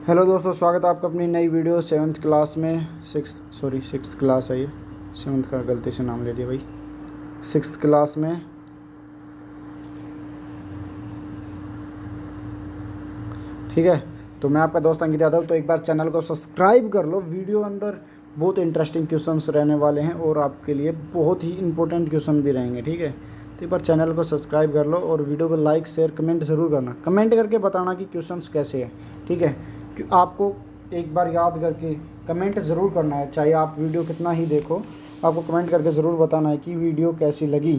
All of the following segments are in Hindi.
हेलो दोस्तों, स्वागत है आपका अपनी नई वीडियो सेवन्थ क्लास में। सिक्स क्लास है ये, सेवन्थ का गलती से नाम ले दिया भाई। सिक्स्थ क्लास में ठीक है। तो मैं आपका दोस्त अंकित यादव। तो एक बार चैनल को सब्सक्राइब कर लो। वीडियो अंदर बहुत इंटरेस्टिंग क्वेश्चंस रहने वाले हैं और आपके लिए बहुत ही इंपॉर्टेंट क्वेश्चन भी रहेंगे। ठीक है, तो एक बार चैनल को सब्सक्राइब कर लो और वीडियो को लाइक शेयर कमेंट ज़रूर करना। कमेंट करके बताना कि क्वेश्चंस कैसे हैं। ठीक है, कि आपको एक बार याद करके कमेंट ज़रूर करना है। चाहे आप वीडियो कितना ही देखो, आपको कमेंट करके ज़रूर बताना है कि वीडियो कैसी लगी।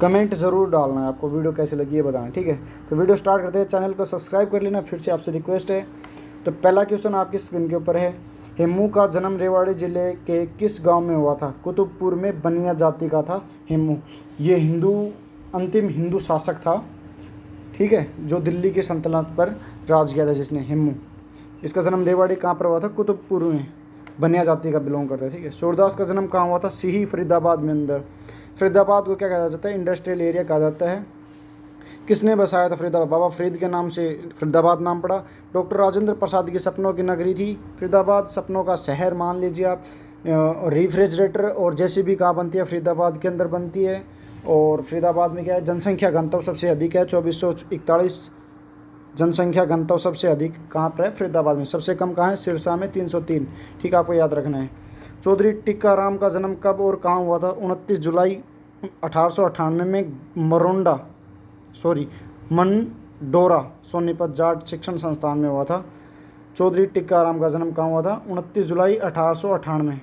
कमेंट ज़रूर डालना है आपको, वीडियो कैसी लगी ये बताना। ठीक है, तो वीडियो स्टार्ट करते हैं। चैनल को सब्सक्राइब कर लेना, फिर से आपसे रिक्वेस्ट है। तो पहला क्वेश्चन आपकी स्क्रीन के ऊपर है। हेमू का जन्म रेवाड़ी जिले के किस गांव में हुआ था? कुतुबपुर में बनिया जाति का था हेमू। ये अंतिम हिंदू शासक था, ठीक है, जो दिल्ली की सल्तनत पर राज किया था, जिसने हेमू। इसका जन्म रेवाड़ी कहाँ पर हुआ था? कुतुबपुर में। बनिया जाति का बिलोंग करता है। ठीक है, सूरदास का जन्म कहाँ हुआ था? सिही फरीदाबाद में अंदर। फरीदाबाद को क्या कहा जाता है? इंडस्ट्रियल एरिया कहा जाता है। किसने बसाया था फरीदाबाद? बाबा फरीद के नाम से फरीदाबाद नाम पड़ा। डॉक्टर राजेंद्र प्रसाद की सपनों की नगरी थी फरीदाबाद, सपनों का शहर मान लीजिए आप। रेफ्रिजरेटर और जेसीबी कहाँ बनती है? फरीदाबाद के अंदर बनती है। और फरीदाबाद में क्या है? जनसंख्या घनत्व सबसे अधिक है, 2441। जनसंख्या घनत्व सबसे अधिक कहाँ पर है? फरीदाबाद में। सबसे कम कहाँ है? सिरसा में, 303। ठीक है, आपको याद रखना है। चौधरी टिक्काराम का जन्म कब और कहाँ हुआ था? 29 जुलाई 1898 में मंडोरा सोनीपत जाट शिक्षण संस्थान में हुआ था। चौधरी टिक्काराम का जन्म कहाँ हुआ था? 29 जुलाई 1898।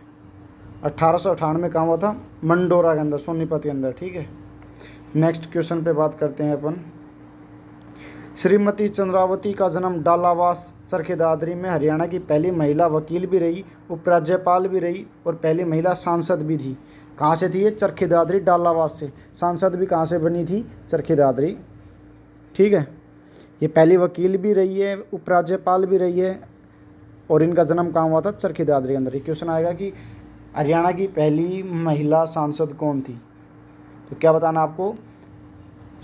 1898 कहाँ हुआ था? मंडोरा के अंदर, सोनीपत के अंदर। ठीक है, नेक्स्ट क्वेश्चन पे बात करते हैं अपन। श्रीमती चंद्रावती का जन्म डालावास चरखी दादरी में। हरियाणा की पहली महिला वकील भी रही, उपराज्यपाल भी रही और पहली महिला सांसद भी थी। कहाँ से थी ये? चरखी दादरी डालावास से। सांसद भी कहाँ से बनी थी? चरखी दादरी। ठीक है, ये पहली वकील भी रही है, उपराज्यपाल भी रही है और इनका जन्म कहाँ हुआ था? चरखी दादरी के अंदर। ये क्वेश्चन आएगा कि हरियाणा की पहली महिला सांसद कौन थी? तो क्या बताना आपको?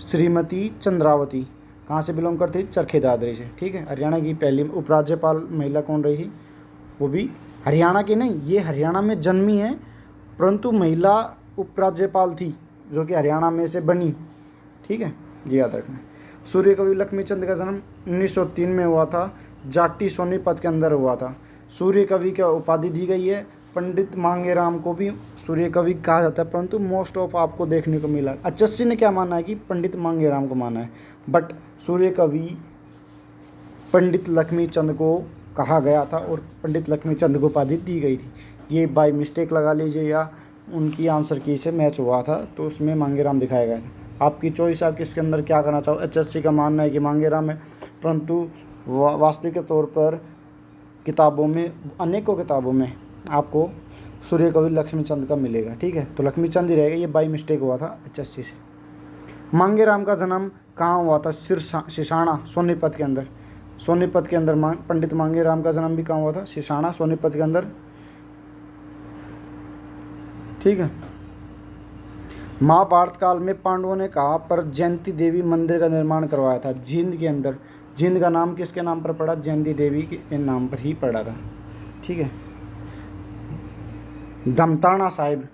श्रीमती चंद्रावती। कहाँ से बिलोंग करती? चरखी दादरी से। ठीक है, हरियाणा की पहली उपराज्यपाल महिला कौन रही थी? वो भी हरियाणा की नहीं, ये हरियाणा में जन्मी है परंतु महिला उपराज्यपाल थी जो कि हरियाणा में से बनी। ठीक है, ये याद रखना है। सूर्य कवि लक्ष्मीचंद का जन्म 1903 में हुआ था, जाटी सोनीपत के अंदर हुआ था। सूर्य कवि का उपाधि दी गई है। पंडित मांगेराम को भी सूर्य कवि कहा जाता है, परंतु मोस्ट ऑफ आपको देखने को मिला HSC ने क्या माना है कि पंडित मांगेराम को माना है, बट सूर्य कवि पंडित लक्ष्मीचंद को कहा गया था और पंडित लक्ष्मीचंद को उपाधि दी गई थी। ये बाय मिस्टेक लगा लीजिए या उनकी आंसर की से मैच हुआ था तो उसमें मांगेराम दिखाया गया था। आपकी चॉइस, आप किसके अंदर क्या करना चाहो। HSC का मानना है कि मांगेराम है, परंतु वास्तविक के तौर पर किताबों में, अनेकों किताबों में आपको सूर्य कवि लक्ष्मीचंद का मिलेगा। ठीक है, तो लक्ष्मीचंद ही रहेगा, ये बाई मिस्टेक हुआ था HSC से। मांगेराम का जन्म कहाँ हुआ था? सिसाना सोनीपत के अंदर। सोनीपत के अंदर पंडित मांगेराम का जन्म भी कहाँ हुआ था? सिसाना सोनीपत के अंदर। ठीक है, महाभारत काल में पांडवों ने कहाँ पर जयंती देवी मंदिर का निर्माण करवाया था? जींद के अंदर। जींद का नाम किसके नाम पर पड़ा? जयंती देवी के नाम पर ही पड़ा था। ठीक है, धमताना साहिब।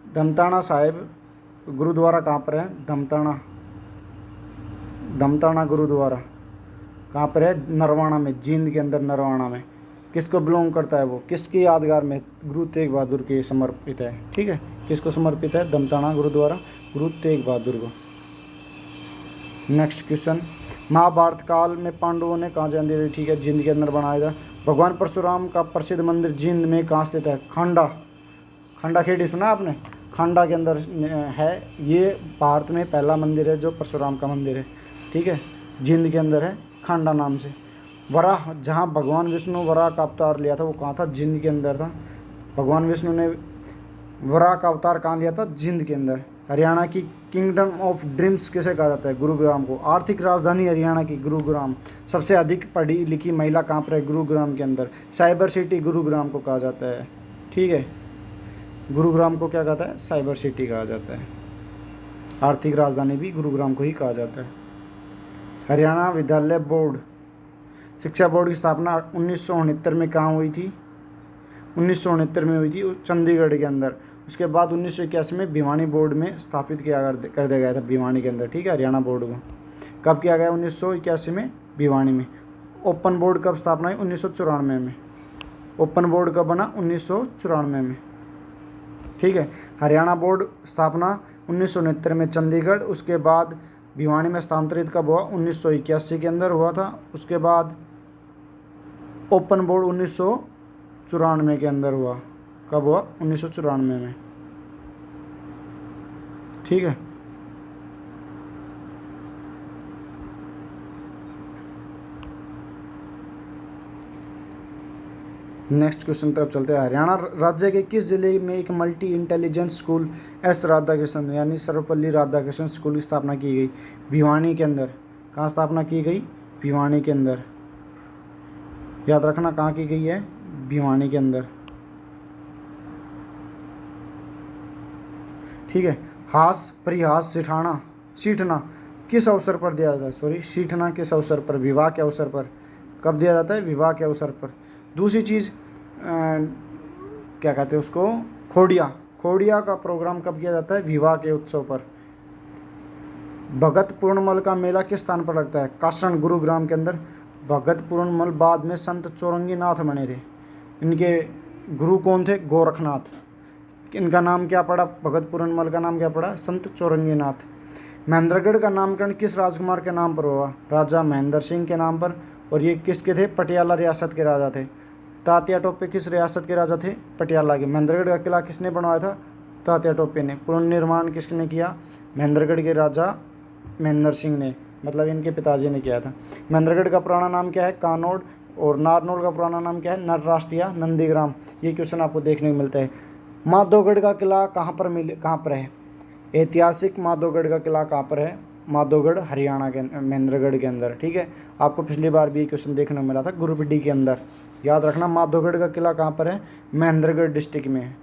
धमताना साहिब गुरुद्वारा कहाँ पर है? धमताना गुरुद्वारा कहाँ पर है? नरवाना में, जींद के अंदर नरवाना में। किसको बिलोंग करता है वो? किसकी यादगार में? गुरु तेग बहादुर के समर्पित है। ठीक है, किसको समर्पित है? धमताना गुरुद्वारा गुरु तेग बहादुर को। नेक्स्ट क्वेश्चन, महाभारत काल में पांडवों ने कहाँ जयंती देवी? ठीक है, जींद के अंदर बनाया था। भगवान परशुराम का प्रसिद्ध मंदिर जींद में कहाँ स्थित है? खांडा खेड़ी सुना आपने? खांडा के अंदर है। ये भारत में पहला मंदिर है जो परशुराम का मंदिर है। ठीक है, जींद के अंदर है, खांडा नाम से। वराह, जहाँ भगवान विष्णु वराह का अवतार लिया था वो कहाँ था? जींद के अंदर था। भगवान विष्णु ने वराह का अवतार कहाँ लिया था? जींद के अंदर। हरियाणा की किंगडम ऑफ ड्रीम्स किसे कहा जाता है? गुरुग्राम को। आर्थिक राजधानी हरियाणा की गुरुग्राम। सबसे अधिक पढ़ी लिखी महिला कहाँ पर है? गुरुग्राम के अंदर। साइबर सिटी गुरुग्राम को कहा जाता है। ठीक है, गुरुग्राम को क्या कहता है? साइबर सिटी कहा जाता है। आर्थिक राजधानी भी गुरुग्राम को ही कहा जाता है। हरियाणा विद्यालय बोर्ड शिक्षा बोर्ड की स्थापना 1969 में कहाँ हुई थी? 1969 में हुई थी चंडीगढ़ के अंदर। उसके बाद 1981 में भिवानी बोर्ड में स्थापित कर दिया गया था, भिवानी के अंदर, ठीक है, हरियाणा बोर्ड को। कब किया गया? 1981 में भिवानी में। ओपन बोर्ड कब स्थापना हुई? 1994 में। ओपन बोर्ड कब बना? 1994 में, ठीक है। हरियाणा बोर्ड स्थापना 1969 में चंडीगढ़, उसके बाद भिवानी में स्थानांतरित कब हुआ? 1981 के अंदर हुआ था। उसके बाद ओपन बोर्ड 1994 के अंदर हुआ। कब हुआ? 1994 में, ठीक है। नेक्स्ट क्वेश्चन तरफ चलते हैं। हरियाणा राज्य के किस जिले में एक multi intelligence school S Radhakrishnan यानी सर्वपल्ली राधाकृष्णन स्कूल की स्थापना की गई? भिवानी के अंदर। कहाँ स्थापना की गई? भिवानी के अंदर। याद रखना कहाँ की गई है? भिवानी के अंदर, ठीक है। हास परिहास सीठना किस अवसर पर दिया जाता है? सीठना किस अवसर पर? विवाह के अवसर पर। कब दिया जाता है? विवाह के अवसर पर। दूसरी चीज़ क्या कहते हैं उसको? खोड़िया का प्रोग्राम कब किया जाता है? विवाह के उत्सव पर। भगत पूर्णमल का मेला किस स्थान पर लगता है? कासण, गुरुग्राम के अंदर। भगत पूर्णमल बाद में संत चौरंगी नाथ बने थे। इनके गुरु कौन थे? गोरखनाथ। इनका नाम क्या पड़ा? भगत पूर्णमल का नाम क्या पड़ा? संत चौरंगी नाथ। महेंद्रगढ़ का नामकरण किस राजकुमार के नाम पर हुआ? राजा महेंद्र सिंह के नाम पर। और ये किसके थे? पटियाला रियासत के राजा थे। तात्या टोपे किस रियासत के राजा थे? पटियाला के। महेंद्रगढ़ का किला किसने बनवाया था? तात्या टोपे ने। पुनर्निर्माण किसने किया? महेंद्रगढ़ के राजा महेंद्र सिंह ने, मतलब इनके पिताजी ने किया था। महेंद्रगढ़ का पुराना नाम क्या है? कानोड। और नारनौल का पुराना नाम क्या है? नरराष्ट्र या नंदीग्राम। ये क्वेश्चन आपको देखने को मिलता है। माधोगढ़ का किला कहाँ पर है? ऐतिहासिक माधोगढ़ का किला कहाँ पर है? माधोगढ़ हरियाणा के महेंद्रगढ़ के अंदर, ठीक है। आपको पिछली बार भी ये क्वेश्चन देखने को मिला था ग्रुप डी के अंदर। याद रखना माधोगढ़ का किला कहाँ पर है? महेंद्रगढ़ डिस्ट्रिक्ट में है।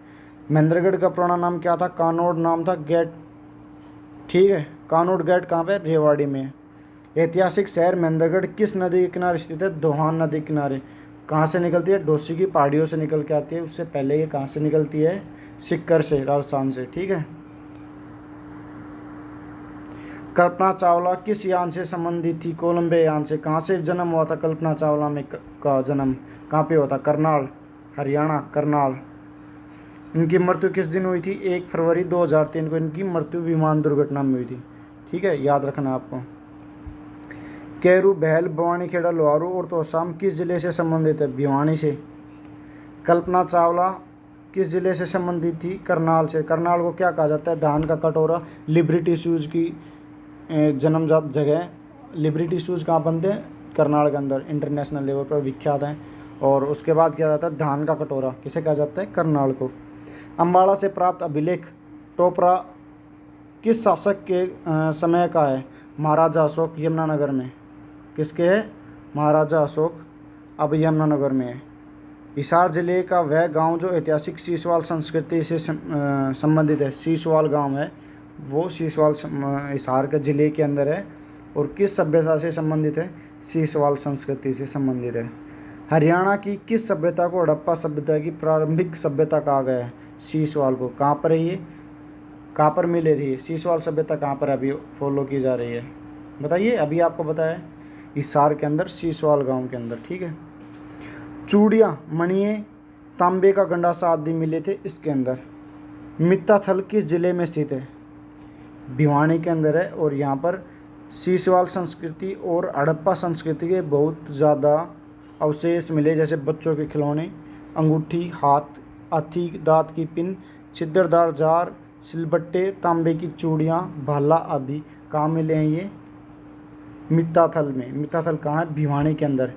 महेंद्रगढ़ का पुराना नाम क्या था? कानोड नाम था, गेट, ठीक है। कानोड गेट कहाँ पे? रेवाड़ी में है। ऐतिहासिक शहर महेंद्रगढ़ किस नदी के किनारे स्थित है? दोहान नदी किनारे। कहाँ से निकलती है? डोसी की पहाड़ियों से निकल के आती है। उससे पहले ये कहाँ से निकलती है? सिक्कर से, राजस्थान से, ठीक है। कल्पना चावला किस यान से संबंधित थी? कोलंबे यान से। कहाँ से जन्म हुआ था कल्पना चावला में का जन्म कहाँ पे हुआ था? करनाल, हरियाणा, करनाल। इनकी मृत्यु किस दिन हुई थी? 1 फरवरी 2003 को इनकी मृत्यु विमान दुर्घटना में हुई थी, ठीक है। याद रखना आपको। कैरू, बहल, बवानीखेड़ा, लोहारू और तोशाम किस जिले से संबंधित है? भिवानी से। कल्पना चावला किस जिले से संबंधित थी? करनाल से। करनाल को क्या कहा जाता है? धान का कटोरा। लिबर्टी शूज़ की जन्मजात जगह। लिबर्टी शूज़ कहाँ बनते हैं? करनाल के अंदर, इंटरनेशनल लेवल पर विख्यात हैं। और उसके बाद क्या जाता है? धान का कटोरा किसे कहा जाता है? करनाल को। अम्बाड़ा से प्राप्त अभिलेख टोपरा किस शासक के समय का है? महाराजा अशोक, यमुनानगर में। किसके है? महाराजा अशोक, अब यमुनानगर में है। हिसार जिले का वह गांव जो ऐतिहासिक सीसवाल संस्कृति से संबंधित है। सीसवाल गांव है वो, सीसवाल हिसार के ज़िले के अंदर है। और किस सभ्यता से संबंधित है? सीसवाल संस्कृति से संबंधित है। हरियाणा की किस सभ्यता को हड़प्पा सभ्यता की प्रारंभिक सभ्यता कहा गया है? सीसवाल को। कहाँ पर है ये? कहाँ पर मिले थे? सीसवाल सभ्यता कहाँ पर अभी फॉलो की जा रही है? बताइए। अभी आपको बताया हिसार के अंदर, सीसवाल गांव के अंदर, ठीक है। चूड़ियाँ, मणिये, तांबे का गंडासा आदि मिले थे इसके अंदर। मित्ताथल किस जिले में स्थित है? भिवानी के अंदर है। और यहाँ पर सीसवाल संस्कृति और हड़प्पा संस्कृति के बहुत ज़्यादा अवशेष मिले, जैसे बच्चों के खिलौने, अंगूठी, हाथी दांत की पिन, छिद्रदार जार, सिलबट्टे, तांबे की चूड़ियाँ, भाला आदि। कहाँ मिले हैं ये? मित्ताथल में। मित्ताथल कहाँ है? भिवानी के अंदर।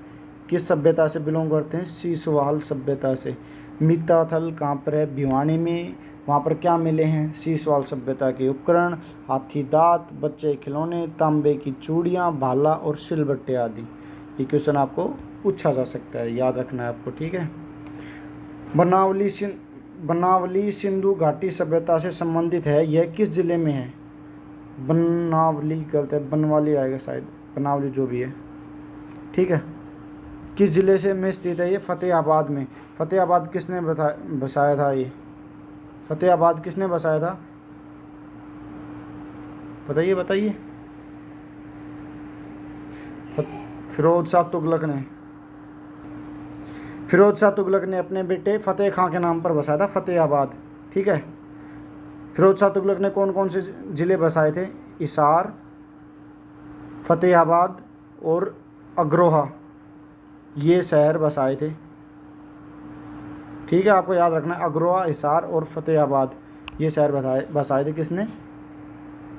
किस सभ्यता से बिलोंग करते हैं? सीसवाल सभ्यता से। मित्ताथल कहाँ पर है? भिवानी में। वहाँ पर क्या मिले हैं? सीसवाल सभ्यता के उपकरण, हाथी दांत, बच्चे खिलौने, तांबे की चूड़ियाँ, भाला और सिलबट्टे आदि। ये क्वेश्चन आपको पूछा जा सकता है, याद रखना है आपको, ठीक है। बनावली सिंधु घाटी सभ्यता से संबंधित है। यह किस जिले में है? बनावली करते हैं, बनवाली आएगा शायद, बनावली जो भी है, ठीक है। किस ज़िले से में स्थित है ये? फतेहाबाद में। फतेहाबाद किसने बसाया था ये? फतेहाबाद किसने बसाया था? बताइए बताइए। फिरोज शाह तुगलक ने। फिरोज शाह तुगलक ने अपने बेटे फतेह खां के नाम पर बसाया था फतेहाबाद। ठीक है। फिरोज शाह तुगलक ने कौन कौन से ज़िले बसाए थे? हिसार, फतेहाबाद और अग्रोहा, ये शहर बसाए थे। ठीक है, आपको याद रखना है, अग्रोहा, हिसार और फतेहाबाद ये शहर बसाए थे किसने?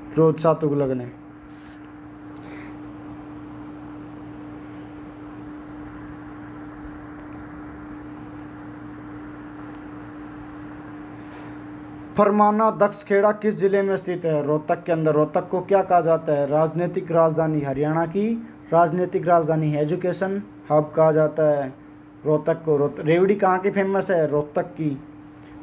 फिरोज शाह तुगलक ने। फरमाना दक्षखेड़ा किस जिले में स्थित है? रोहतक के अंदर। रोहतक को क्या कहा जाता है? राजनीतिक राजधानी हरियाणा की राजनीतिक राजधानी है, एजुकेशन हब कहा जाता है रोहतक को। रेवड़ी कहाँ की फेमस है? रोहतक की।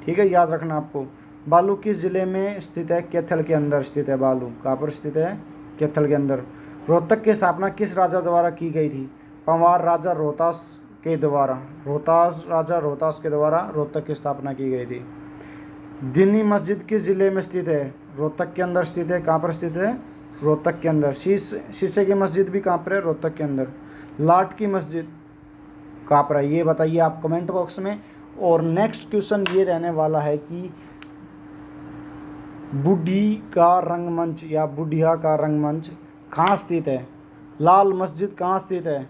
ठीक है, याद रखना आपको। बालू किस जिले में स्थित है? कैथल के अंदर स्थित है बालू। कहाँ पर स्थित है? कैथल के अंदर। रोहतक की स्थापना किस राजा द्वारा की गई थी? पंवार राजा रोहतास के द्वारा। राजा रोहतास के द्वारा रोहतक की स्थापना की गई थी। दिन्नी मस्जिद किस ज़िले में स्थित है? रोहतक के अंदर स्थित है। कहाँ पर स्थित है? रोहतक के अंदर। शीशे की मस्जिद भी कहाँ पर है? रोहतक के अंदर। लाट की मस्जिद कहाँ पर है? ये बताइए आप कमेंट बॉक्स में। और नेक्स्ट क्वेश्चन ये रहने वाला है कि बूढ़ी का रंगमंच या बुढ़िया का रंगमंच कहाँ स्थित है? लाल मस्जिद कहाँ स्थित है?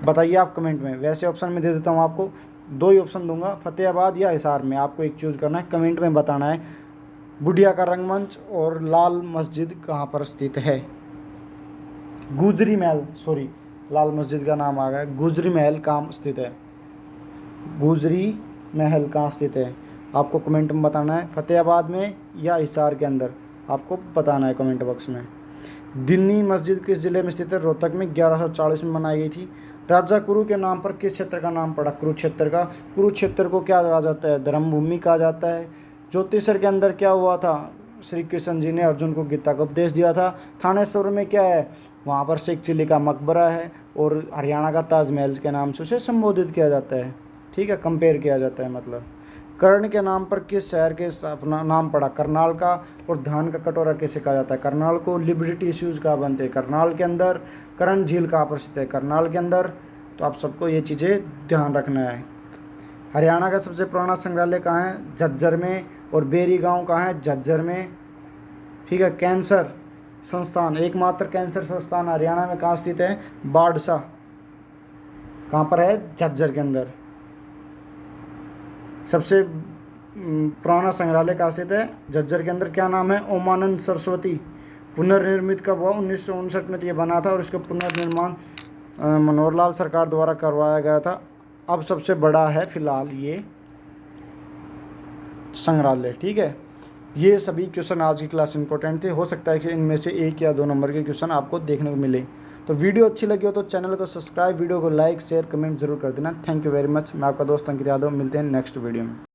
बताइए आप कमेंट में। वैसे ऑप्शन में दे देता हूँ आपको, 2 ही ऑप्शन दूंगा, फतेहाबाद या हिसार में। आपको एक चूज़ करना है, कमेंट में बताना है बुढ़िया का रंगमंच और लाल मस्जिद कहाँ पर स्थित है। गुजरी महल, सॉरी, लाल मस्जिद का नाम आ गया। गुजरी महल कहाँ स्थित है? गुजरी महल कहाँ स्थित है? आपको कमेंट में बताना है, फतेहाबाद में या हिसार के अंदर, आपको बताना है कमेंट बॉक्स में। दिन्नी मस्जिद किस जिले में स्थित है? रोहतक में। 1140 में बनाई गई थी। राजा कुरु के नाम पर किस क्षेत्र का नाम पड़ा? कुरुक्षेत्र का। कुरुक्षेत्र को क्या कहा जाता है? धर्मभूमि कहा जाता है। ज्योतिषर के अंदर क्या हुआ था? श्री कृष्ण जी ने अर्जुन को गीता का उपदेश दिया था। थानेश्वर में क्या है? वहाँ पर शेख चिली का मकबरा है और हरियाणा का ताजमहल के नाम से उसे संबोधित किया जाता है। ठीक है, कंपेयर किया जाता है मतलब। कर्ण के नाम पर किस शहर के स्थापना नाम पड़ा? करनाल का। और धान का कटोरा किसे कहा जाता है? करनाल को। लिबर्टी इश्यूज कहाँ बनते हैं? करनाल के अंदर। करण झील कहाँ पर स्थित है? करनाल के अंदर। तो आप सबको ये चीज़ें ध्यान रखना है। हरियाणा का सबसे पुराना संग्रहालय कहाँ है? झज्जर में। और बेरी गांव कहाँ है? झज्जर में। ठीक है। कैंसर संस्थान, एकमात्र कैंसर संस्थान हरियाणा में कहाँ स्थित है? बाड़सा। कहाँ पर है? झज्जर के अंदर। सबसे पुराना संग्रहालय कहाँ स्थित है? झज्जर के अंदर। क्या नाम है? ओमानंद सरस्वती। पुनर्निर्मित कब हुआ? 1959 में ये बना था और इसका पुनर्निर्माण मनोहर लाल सरकार द्वारा करवाया गया था। अब सबसे बड़ा है फिलहाल ये संग्रहालय। ठीक है, ये सभी क्वेश्चन आज की क्लास इंपॉर्टेंट थे। हो सकता है कि इनमें से 1 या 2 नंबर के क्वेश्चन आपको देखने को मिले। तो वीडियो अच्छी लगी हो तो चैनल को सब्सक्राइब, वीडियो को लाइक शेयर कमेंट जरूर कर देना। Thank you very much. मैं आपका दोस्त अंकित यादव, मिलते हैं नेक्स्ट वीडियो में।